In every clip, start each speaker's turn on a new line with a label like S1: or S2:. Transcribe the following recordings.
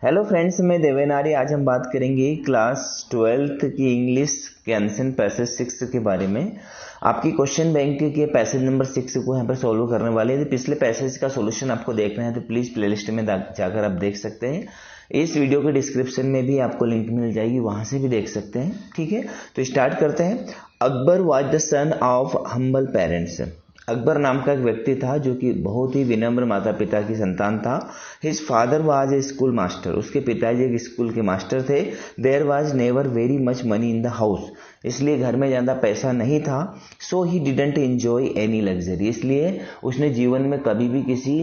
S1: Hello friends, मैं देवेनारी। आज हम बात करेंगे क्लास 12th की इंग्लिश के एंशिएंट पैसेज 6 के बारे में। आपकी क्वेश्चन बैंक के पैसेज नंबर 6 को यहाँ पर सॉल्व करने वाले हैं। पिछले पैसेज का सॉल्यूशन आपको देखना है तो प्लीज प्लेलिस्ट में जाकर आप देख सकते हैं। इस वीडियो के डिस्क्रिप्शन में भी आपको लिंक मिल जाएगी, वहां से भी देख सकते हैं। ठीक है, तो स्टार्ट करते हैं। Akbar was the son of humble parents. Akbar नाम का एक व्यक्ति था जो कि बहुत ही विनम्र माता पिता की संतान था। His father was a school master. उसके पिताजी एक स्कूल के मास्टर थे। There was never very much money in the house. इसलिए घर में ज्यादा पैसा नहीं था। So he didn't enjoy any luxury. इसलिए उसने जीवन में कभी भी किसी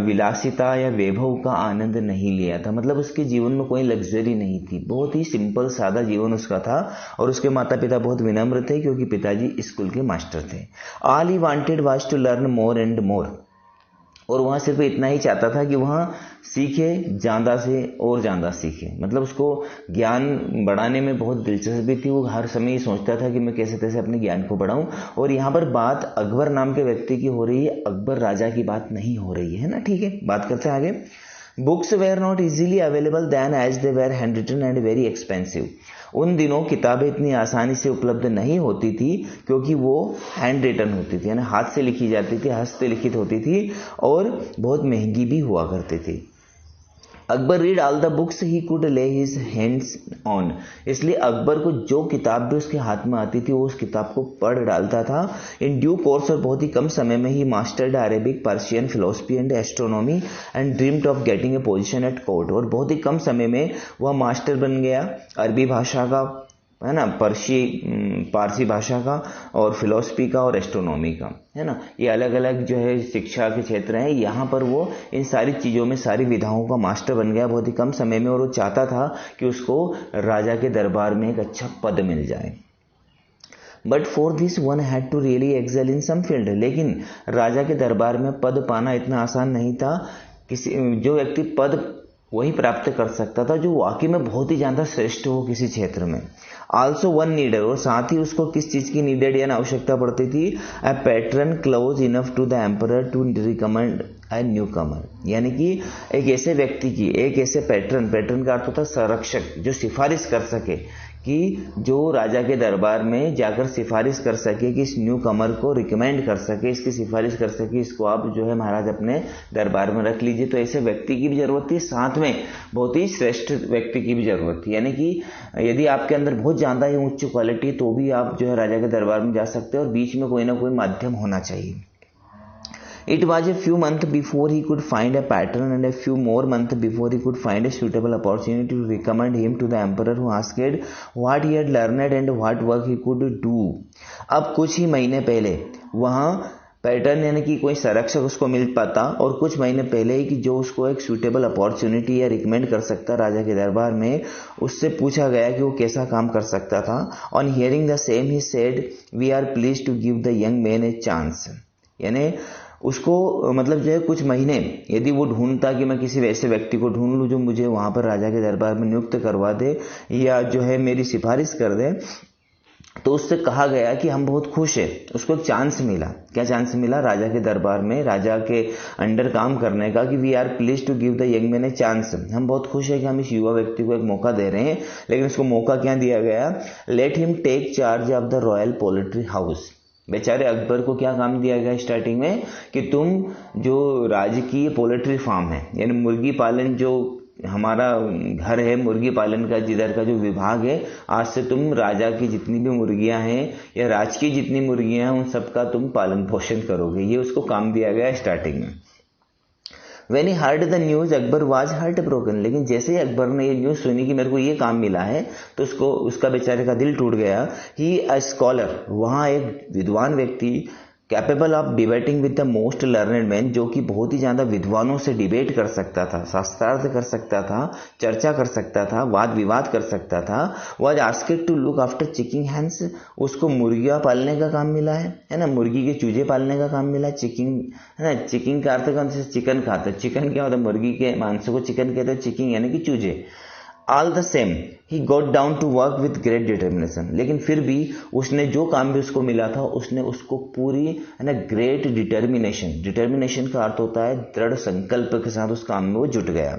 S1: विलासिता या वैभव का आनंद नहीं लिया था। मतलब उसके जीवन में कोई लग्जरी नहीं थी, बहुत ही सिंपल सादा जीवन उसका था। और उसके माता पिता बहुत विनम्र थे क्योंकि पिताजी स्कूल के मास्टर थे। All he wanted was to learn more and more. और वहां सिर्फ इतना ही चाहता था कि वहां सीखे, ज्यादा से और ज्यादा सीखे। मतलब उसको ज्ञान बढ़ाने में बहुत दिलचस्पी थी। वो हर समय ये सोचता था कि मैं कैसे तैसे अपने ज्ञान को बढ़ाऊं। और यहाँ पर बात अकबर नाम के व्यक्ति की हो रही है, अकबर राजा की बात नहीं हो रही है ना। ठीक है, बात करते हैं आगे। Books were not easily available then as they were handwritten and very expensive. उन दिनों किताबें इतनी आसानी से उपलब्ध नहीं होती थी क्योंकि वो हैंड रिटन होती थी, यानी हाथ से लिखी जाती थी, हस्तलिखित होती थी और बहुत महंगी भी हुआ करती थी। Akbar read all the books he could ले हिज हैंड्स ऑन। इसलिए अकबर को जो किताब भी उसके हाथ में आती थी वो उस किताब को पढ़ डालता था। इन ड्यू कोर्स, और बहुत ही कम समय में ही mastered Arabic, Persian, philosophy and astronomy and dreamed of getting a position at court. और बहुत ही कम समय में वह मास्टर बन गया अरबी भाषा का, है ना, पारसी भाषा का, और फिलोसफी का और एस्ट्रोनॉमी का, है ना। ये अलग अलग जो है शिक्षा के क्षेत्र हैं। यहाँ पर वो इन सारी चीजों में, सारी विधाओं का मास्टर बन गया बहुत ही कम समय में। और वो चाहता था कि उसको राजा के दरबार में एक अच्छा पद मिल जाए। But for this one had to really excel in some field. लेकिन राजा के दरबार में पद पाना इतना आसान नहीं था। जो व्यक्ति पद वही प्राप्त कर सकता था जो वाकई में बहुत ही ज्यादा श्रेष्ठ हो किसी क्षेत्र में। आल्सो वन नीडेड, और साथ ही उसको किस चीज की नीडेड या आवश्यकता पड़ती थी, a pattern close enough to the emperor to recommend a newcomer. यानी कि एक ऐसे व्यक्ति की, एक ऐसे पैटर्न का अर्थ होता है संरक्षक, जो सिफारिश कर सके, कि जो राजा के दरबार में जाकर सिफारिश कर सके, कि इस न्यू कमर को रिकमेंड कर सके, इसकी सिफारिश कर सके, इसको आप जो है महाराज अपने दरबार में रख लीजिए। तो ऐसे व्यक्ति की भी जरूरत थी, साथ में बहुत ही श्रेष्ठ व्यक्ति की भी जरूरत थी। यानी कि यदि आपके अंदर बहुत ज्यादा ही उच्च क्वालिटी तो भी आप जो है राजा के दरबार में जा सकते हैं, और बीच में कोई ना कोई माध्यम होना चाहिए। It was a few months before he could find a pattern and a few more months before he could find a suitable opportunity to recommend him to the emperor, who asked what he had learned and what work he could do. अब कुछ ही महीने पहले वहां pattern यानी कि कोई संरक्षक उसको मिल पाता, और कुछ महीने पहले ही कि जो उसको एक सूटेबल अपॉर्चुनिटी या रिकमेंड कर सकता राजा के दरबार में, उससे पूछा गया कि वो कैसा काम कर सकता था। On hearing the same he said, we are pleased to give the young man a chance. यानी उसको मतलब जो है कुछ महीने यदि वो ढूंढता कि मैं किसी वैसे व्यक्ति को ढूंढ लूं जो मुझे वहां पर राजा के दरबार में नियुक्त करवा दे या जो है मेरी सिफारिश कर दे, तो उससे कहा गया कि हम बहुत खुश हैं। उसको एक चांस मिला। क्या चांस मिला? राजा के दरबार में राजा के अंडर काम करने का, कि we are pleased to give the young man a chance. हम बहुत खुश है कि हम इस युवा व्यक्ति को एक मौका दे रहे हैं। लेकिन उसको मौका क्या दिया गया? Let him take charge of the royal poultry house. बेचारे अकबर को क्या काम दिया गया स्टार्टिंग में, कि तुम जो राजकीय पोल्ट्री फार्म है, यानी मुर्गी पालन, जो हमारा घर है मुर्गी पालन का, जिधर का जो विभाग है, आज से तुम राजा की जितनी भी मुर्गियां हैं या राज की जितनी मुर्गियां हैं उन सबका तुम पालन पोषण करोगे। ये उसको काम दिया गया स्टार्टिंग में। When he heard the news, Akbar was heartbroken। लेकिन जैसे ही अकबर ने ये न्यूज सुनी कि मेरे को ये काम मिला है, तो उसका बेचारे का दिल टूट गया। ही अ स्कॉलर, वहां एक विद्वान व्यक्ति, capable of debating with the most learned man, जो कि बहुत ही ज्यादा विद्वानों से डिबेट कर सकता था, शास्त्रार्थ कर सकता था, चर्चा कर सकता था, वाद विवाद कर सकता था। Was asked to look after chicken hens. उसको मुर्गियां पालने का काम मिला है ना, मुर्गी के चूजे पालने का काम मिला। चिकिंग है ना, चिकिंग का अर्थ कौन से? चिकन खाता है। चिकन क्या होता है? मुर्गी के मांस को चिकन कहते हैं, चिकिंग यानी कि चूजे। All the same he got down to work with great determination. लेकिन फिर भी उसने जो काम भी उसको मिला था उसने उसको पूरी, है ना, ग्रेट डिटर्मिनेशन, डिटर्मिनेशन का अर्थ होता है दृढ़ संकल्प के साथ उस काम में वो जुट गया।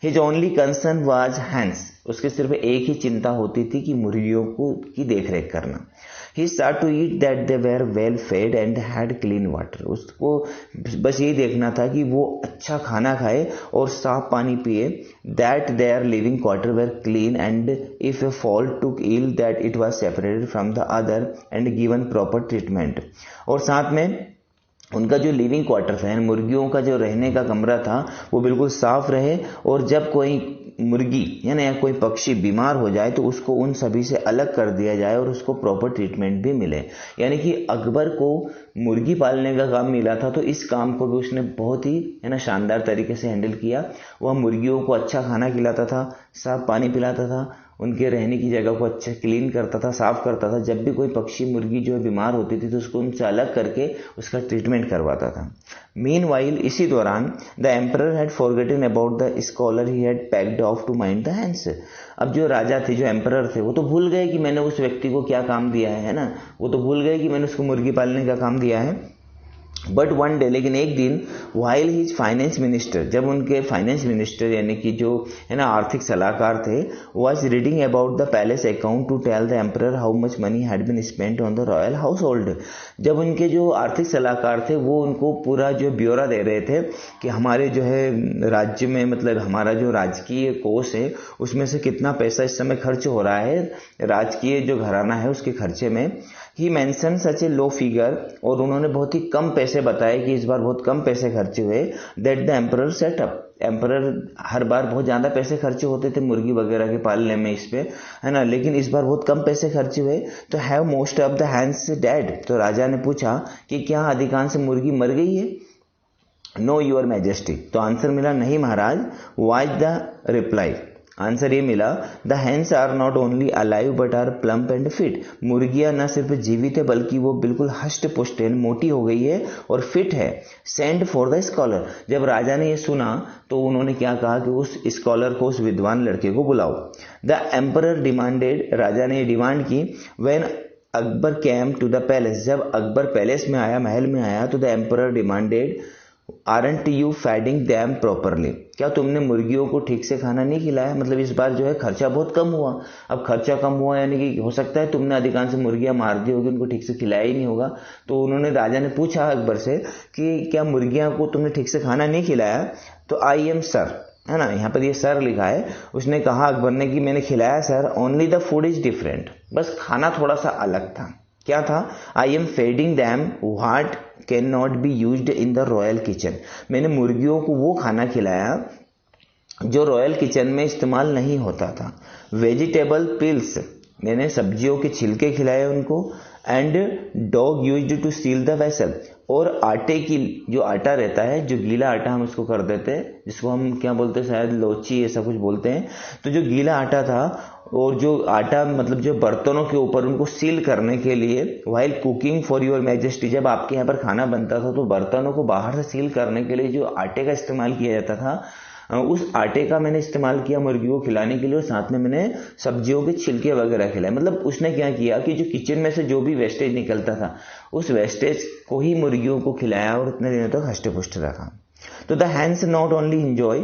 S1: His only concern was hands, उसके सिर्फ एक ही चिंता होती थी कि मुर्गियों को की देख रेख करना। He start to eat that they were well fed and had clean water, उसको बस यही देखना था कि वो अच्छा खाना खाए और साफ पानी पिए, that their living quarter were clean and if a fowl took ill that it was separated from the other and given proper treatment. और साथ में उनका जो लिविंग क्वार्टर था, मुर्गियों का जो रहने का कमरा था, वो बिल्कुल साफ रहे, और जब कोई मुर्गी यानी कोई पक्षी बीमार हो जाए तो उसको उन सभी से अलग कर दिया जाए और उसको प्रॉपर ट्रीटमेंट भी मिले। यानी कि अकबर को मुर्गी पालने का काम मिला था, तो इस काम को भी उसने बहुत ही शानदार तरीके से हैंडल किया। वह मुर्गियों को अच्छा खाना खिलाता था, साफ पानी पिलाता था, उनके रहने की जगह को अच्छे क्लीन करता था, साफ करता था। जब भी कोई पक्षी मुर्गी जो है बीमार होती थी तो उसको उनसे अलग करके उसका ट्रीटमेंट करवाता था। मीनवाइल, इसी दौरान the emperor had forgotten about the scholar he had packed off to mind the hens. अब जो राजा थे, जो एम्परर थे, वो तो भूल गए कि मैंने उस व्यक्ति को क्या काम दिया है ना, वो तो भूल गए कि मैंने उसको मुर्गी पालने का काम दिया है। बट वन डे, लेकिन एक दिन, वाइल हिज फाइनेंस मिनिस्टर, जब उनके फाइनेंस मिनिस्टर यानी कि जो आर्थिक सलाहकार थे, was reading about the palace account to tell the emperor how much money had been spent on the royal household. जब उनके जो आर्थिक सलाहकार थे वो उनको पूरा जो ब्यौरा दे रहे थे कि हमारे जो है राज्य में, मतलब हमारा जो राजकीय कोष है उसमें से कितना पैसा इस समय खर्च हो रहा है राजकीय जो घराना है उसके खर्चे में। ही मेंशन सच ए लो फिगर, और उन्होंने बहुत ही कम पैसे बताए कि इस बार बहुत कम पैसे खर्चे हुए। That the emperor set up, emperor हर बार बहुत ज्यादा पैसे खर्चे होते थे मुर्गी वगैरह के पालने में इस पे, है ना, लेकिन इस बार बहुत कम पैसे खर्चे हुए। तो have most of the hands dead, तो राजा ने पूछा कि क्या अधिकांश मुर्गी मर गई है। नो योर मैजेस्टी, तो आंसर मिला नहीं महाराज। वाज द रिप्लाई, आंसर ये मिला, the hens are not only alive but are plump and fit, मुर्गियां न सिर्फ जीवित है बल्कि वो बिल्कुल हष्ट पुष्ट है, मोटी हो गई है और फिट है। सेंड फॉर द स्कॉलर, जब राजा ने ये सुना तो उन्होंने क्या कहा कि उस स्कॉलर को, उस विद्वान लड़के को बुलाओ। द एम्परर डिमांडेड, राजा ने डिमांड की, when Akbar came to the palace, जब अकबर पैलेस में आया, महल में आया, तो the emperor demanded, aren't you feeding them properly, क्या तुमने मुर्गियों को ठीक से खाना नहीं खिलाया। मतलब इस बार जो है खर्चा बहुत कम हुआ। अब खर्चा कम हुआ यानी कि हो सकता है तुमने अधिकांश मुर्गियां मार दी होगी, उनको ठीक से खिलाया ही नहीं होगा। तो उन्होंने, राजा ने पूछा अकबर से कि क्या मुर्गियां को तुमने ठीक से खाना नहीं खिलाया। तो आई एम सर, है ना, यहाँ पर ये सर लिखा है। उसने कहा अकबर ने कि मैंने खिलाया sir, only the food is different, बस खाना थोड़ा सा अलग था। क्या था। I am feeding them what can not be used in the royal kitchen, मैंने मुर्गियों को वो खाना खिलाया जो रॉयल किचन में इस्तेमाल नहीं होता था। वेजिटेबल पिल्स, मैंने सब्जियों के छिलके खिलाए उनको। And dog used to steal the vessel, और आटे की, जो आटा रहता है, जो गीला आटा हम उसको कर देते हैं, जिसको हम क्या बोलते हैं, शायद लोची ऐसा कुछ बोलते हैं। तो जो गीला आटा था और जो आटा, मतलब जो बर्तनों के ऊपर उनको सील करने के लिए, while cooking for your majesty, जब आपके यहाँ पर खाना बनता था तो बर्तनों को बाहर से सील करने के लिए जो आटे का इस्तेमाल किया जाता था, उस आटे का मैंने इस्तेमाल किया मुर्गियों को खिलाने के लिए, और साथ में मैंने सब्जियों के छिलके वगैरह खिलाए। मतलब उसने क्या किया कि जो किचन में से जो भी वेस्टेज निकलता था उस वेस्टेज को ही मुर्गियों को खिलाया और उतने दिनों तक हष्ट पुष्ट रखा। तो the hence not only enjoy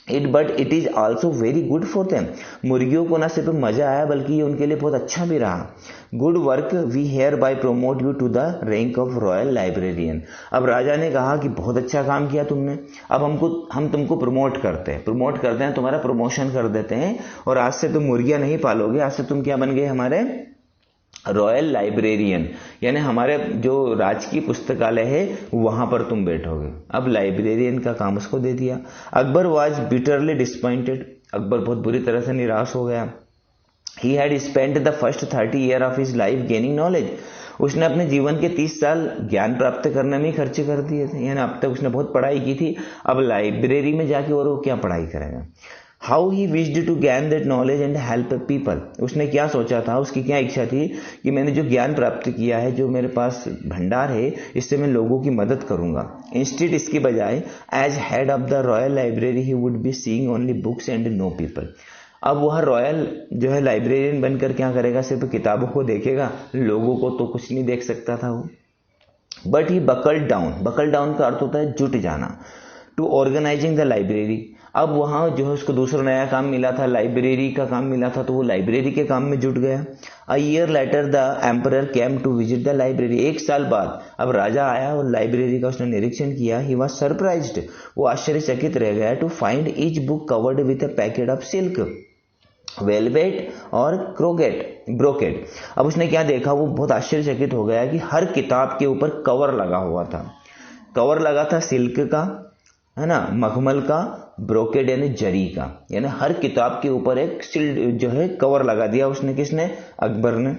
S1: it but it is also very good for them, मुर्गियों को ना सिर्फ मजा आया बल्कि ये उनके लिए बहुत अच्छा भी रहा। Good work we hereby promote you to the rank of royal librarian, अब राजा ने कहा कि बहुत अच्छा काम किया तुमने, अब हम तुमको प्रमोट करते हैं, तुम्हारा प्रमोशन कर देते हैं, और आज से तुम मुर्गियां नहीं पालोगे, आज से तुम क्या बन गए, हमारे रॉयल लाइब्रेरियन, यानी हमारे जो राजकीय पुस्तकालय है वहां पर तुम बैठोगे। अब लाइब्रेरियन का काम उसको दे दिया। Akbar was bitterly disappointed, Akbar बहुत बुरी तरह से निराश हो गया। He had spent the first 30 year of his life gaining knowledge, उसने अपने जीवन के 30 साल ज्ञान प्राप्त करने में ही खर्च कर दिए थे, यानी अब तक उसने बहुत पढ़ाई की थी, अब लाइब्रेरी में जाके और वो क्या पढ़ाई करेगा। How he wished to gain that knowledge and help people, उसने क्या सोचा था, उसकी क्या इच्छा थी कि मैंने जो ज्ञान प्राप्त किया है, जो मेरे पास भंडार है, इससे मैं लोगों की मदद करूंगा। इंस्टेड, इसकी बजाय, as head of the royal library he would be seeing only books and no people, अब वह रॉयल जो है लाइब्रेरियन बनकर क्या करेगा, सिर्फ किताबों को देखेगा, लोगों को तो कुछ नहीं देख सकता था वो। बट ही बकल डाउन का अर्थ होता है जुट जाना, टू ऑर्गेनाइजिंग द लाइब्रेरी, अब वहाँ जो है उसको दूसरा नया काम मिला था, लाइब्रेरी का काम मिला था, तो वो लाइब्रेरी के काम में जुट गया। A year later the emperor came to visit the library. 1 साल बाद अब राजा आया और लाइब्रेरी का उसने निरीक्षण किया। ही वॉज सरप्राइज्ड, वो आश्चर्यचकित रह गया to find each book covered with a packet of silk, velvet और ब्रोकेट। अब उसने क्या देखा, वो बहुत आश्चर्यचकित हो गया कि हर किताब के ऊपर कवर लगा हुआ था। कवर लगा था सिल्क का, है ना, मखमल का, ब्रोकेड यानी जरी का, यानी हर किताब के ऊपर एक जो है कवर लगा दिया उसने, किसने, अकबर ने।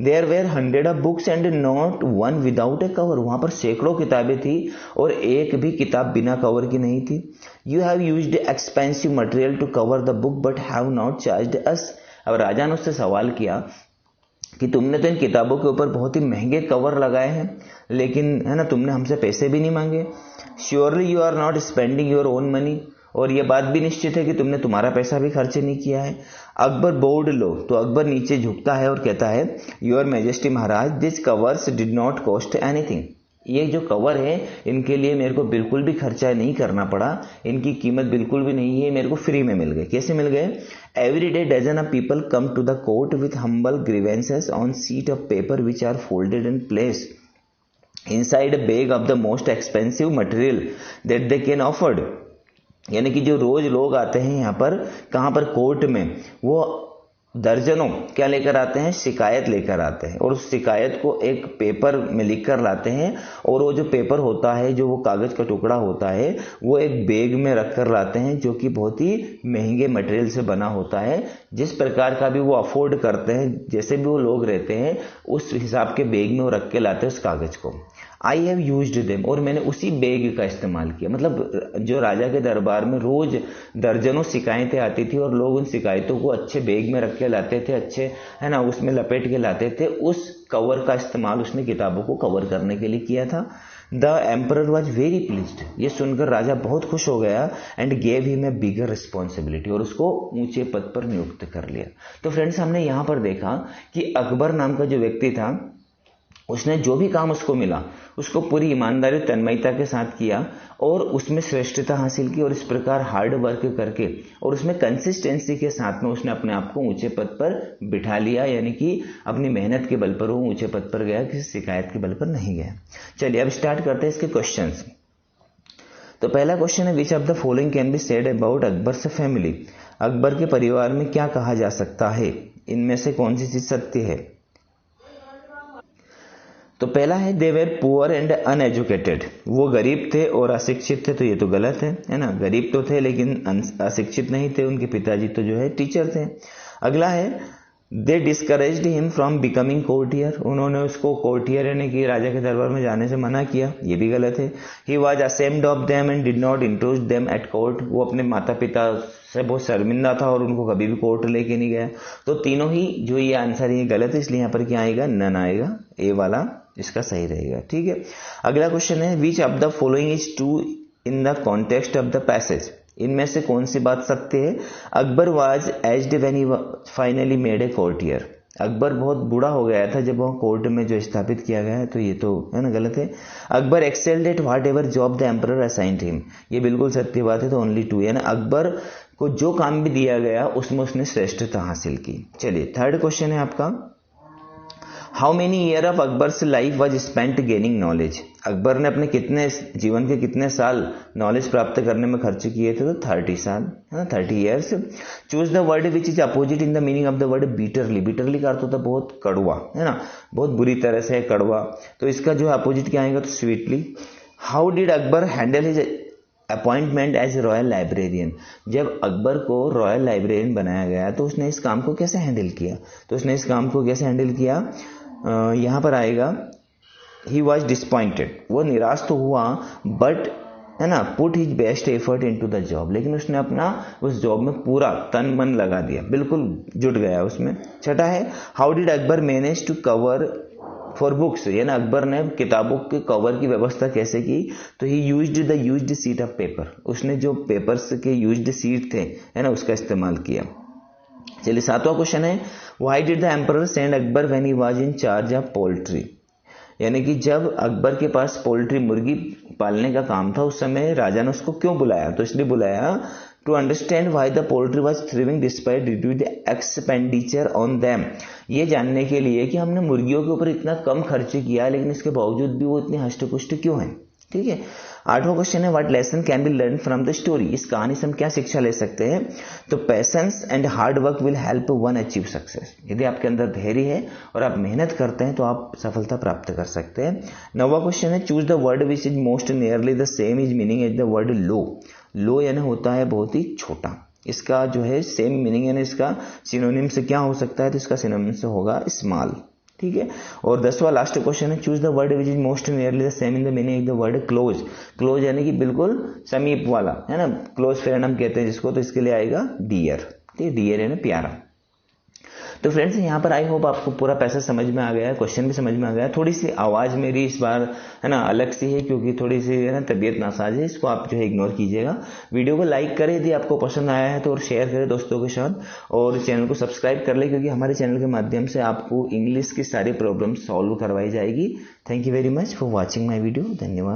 S1: There were 100 of books and not one without a cover. वहां पर सैकड़ों किताबें थी और एक भी किताब बिना कवर की नहीं थी। You have used expensive material to cover the book but have not charged us. अब राजा ने उससे सवाल किया कि तुमने तो इन किताबों के ऊपर बहुत ही महंगे कवर लगाए हैं, लेकिन है ना तुमने हमसे पैसे भी नहीं मांगे। Surely you are not spending your own money, और यह बात भी निश्चित है कि तुमने तुम्हारा पैसा भी खर्च नहीं किया है। अकबर बोर्ड लो, तो अकबर नीचे झुकता है और कहता है, your majesty Maharaj, this covers did not cost anything. ये जो कवर है इनके लिए मेरे को बिल्कुल भी खर्चा नहीं करना पड़ा, इनकी कीमत बिल्कुल भी नहीं है, मेरे को फ्री में मिल गए। कैसे मिल गए? Every day dozen of people come to the court with humble grievances on seat of paper which are folded and place inside a bag of the most expensive material that they can afford। यानी कि जो रोज लोग आते हैं यहाँ पर, कहाँ पर, कोर्ट में, वो दर्जनों क्या लेकर आते हैं, शिकायत लेकर आते हैं, और उस शिकायत को एक पेपर में लिख कर लाते हैं, और वो जो पेपर होता है, जो वो कागज का टुकड़ा होता है, वो एक बैग में रख कर लाते हैं, जो कि बहुत ही महंगे मटेरियल से बना होता है। जिस प्रकार का भी वो अफोर्ड करते हैं, जैसे भी वो लोग रहते हैं, उस हिसाब के बैग में वो रख के लाते हैं उस कागज को। आई हैव यूज्ड देम, और मैंने उसी बैग का इस्तेमाल किया। मतलब जो राजा के दरबार में रोज दर्जनों शिकायतें आती थी और लोग उन शिकायतों को अच्छे बैग में रख के लाते थे, अच्छे, है ना, उसमें लपेट के लाते थे, उस कवर का इस्तेमाल उसने किताबों को कवर करने के लिए किया था। The emperor was very pleased, ये सुनकर राजा बहुत खुश हो गया। And gave him a bigger responsibility, और उसको ऊंचे पद पर नियुक्त कर लिया। तो फ्रेंड्स, हमने यहां पर देखा कि अकबर नाम का जो व्यक्ति था, उसने जो भी काम उसको मिला उसको पूरी ईमानदारी तन्मयता के साथ किया और उसमें श्रेष्ठता हासिल की, और इस प्रकार हार्ड वर्क करके और उसमें कंसिस्टेंसी के साथ में उसने अपने आप को ऊंचे पद पर बिठा लिया। यानी कि अपनी मेहनत के बल पर वो ऊंचे पद पर गया, किसी शिकायत के बल पर नहीं गया। चलिए अब स्टार्ट करते हैं इसके क्वेश्चंस। तो पहला क्वेश्चन है, which of the following can be said about Akbar's family. Akbar के परिवार में क्या कहा जा सकता है, इनमें से कौन सी चीज सत्य है? तो पहला है, they were poor and uneducated, वो गरीब थे और अशिक्षित थे। तो ये तो गलत है ना, गरीब तो थे लेकिन अशिक्षित नहीं थे, उनके पिताजी तो जो है टीचर थे। अगला है, they discouraged him from becoming courtier, उन्होंने उसको कोर्टियर यानी कि राजा के दरबार में जाने से मना किया, ये भी गलत है। He was ashamed of them and did not introduce them at court, वो अपने माता पिता से बहुत शर्मिंदा था और उनको कभी भी कोर्ट लेके नहीं गया। तो तीनों ही जो ये आंसर ये गलत है, इसलिए यहाँ पर क्या आएगा, नन आएगा, ए वाला इसका सही रहेगा। ठीक है, अगला क्वेश्चन है, which of the following is true in the context of the passage, इनमें से कौन सी बात सत्य है? Akbar was aged when he finally made a courtier, Akbar बहुत बूढ़ा हो गया था जब वह कोर्ट में जो स्थापित किया गया है, तो ये तो है ना गलत है। Akbar excelled at what ever job the emperor assigned him, ये बिल्कुल सत्य बात है, तो ओनली 2, यानी अकबर को जो काम भी दिया गया उसमें उसने श्रेष्ठता हासिल की। चलिए थर्ड क्वेश्चन है आपका, how many year of Akbar's life was spent gaining knowledge, Akbar ने अपने कितने जीवन के कितने साल नॉलेज प्राप्त करने में खर्च किए थे? तो 30 साल, है ना, 30 years. Choose the word which is opposite in the meaning of the word bitterly, bitterly का अर्थ होता है बहुत कड़वा, है ना, बहुत बुरी तरह से कड़वा, तो इसका जो अपोजिट क्या आएगा? तो sweetly. How did Akbar handle his appointment as royal librarian, जब अकबर को रॉयल लाइब्रेरियन बनाया गया तो उसने इस काम को कैसे हैंडल किया? तो उसने इस काम को कैसे हैंडल किया, यहां पर आएगा, ही वॉज डिसपॉइंटेड, वो निराश तो हुआ, बट है ना, put his best effort into the job, लेकिन उसने अपना उस जॉब में पूरा तन मन लगा दिया, बिल्कुल जुट गया उसमें। छठा है, how did Akbar manage to cover for books, यानी अकबर ने किताबों के कवर की व्यवस्था कैसे की? तो ही used the used seat of paper, उसने जो पेपर्स के यूज्ड सीट थे, है ना, उसका इस्तेमाल किया। चलिए सातवां क्वेश्चन है, why did the emperor send Akbar when he was in charge of poultry, यानी कि जब अकबर के पास पोल्ट्री मुर्गी पालने का काम था उस समय राजा ने उसको क्यों बुलाया? तो इसलिए बुलाया to understand why the poultry was thriving despite due to the expenditure on them, ये जानने के लिए कि हमने मुर्गियों के ऊपर इतना कम खर्च किया लेकिन इसके बावजूद भी वो इतने हष्ट-पुष्ट क्यों हैं। ठीक है। 8वां क्वेश्चन है what lesson can be learn from the story, इस कहानी से हम क्या शिक्षा ले सकते हैं। तो patience and hard work will help one achieve success, यदि आपके अंदर धैर्य है और आप मेहनत करते हैं तो आप सफलता प्राप्त कर सकते हैं। 9वां क्वेश्चन है choose the word which is most nearly the same is meaning as the word low, low यानी होता है बहुत ही छोटा, इसका जो है सेम मीनिंग यानी इसका सिनोनिम से क्या हो सकता है, तो इसका सिनोनिम से होगा स्मॉल। ठीक है। और 10वां लास्ट क्वेश्चन है choose the word which is most nearly the same in the meaning the word close, close यानी कि बिल्कुल समीप वाला है ना, क्लोज फ्रेंड हम कहते हैं जिसको, तो इसके लिए आएगा डियर। ठीक है, डियर यानी प्यारा। तो फ्रेंड्स यहाँ पर आई होप आपको पूरा पैसा समझ में आ गया है, क्वेश्चन भी समझ में आ गया है। थोड़ी सी आवाज मेरी इस बार है ना अलग सी है क्योंकि थोड़ी सी है ना तबीयत नासाज है, इसको आप जो है इग्नोर कीजिएगा। वीडियो को लाइक करें यदि आपको पसंद आया है तो, और शेयर करें दोस्तों के साथ, और चैनल को सब्सक्राइब कर ले क्योंकि हमारे चैनल के माध्यम से आपको इंग्लिश की सारी प्रॉब्लम सॉल्व करवाई जाएगी। Thank you very much for watching my video. धन्यवाद।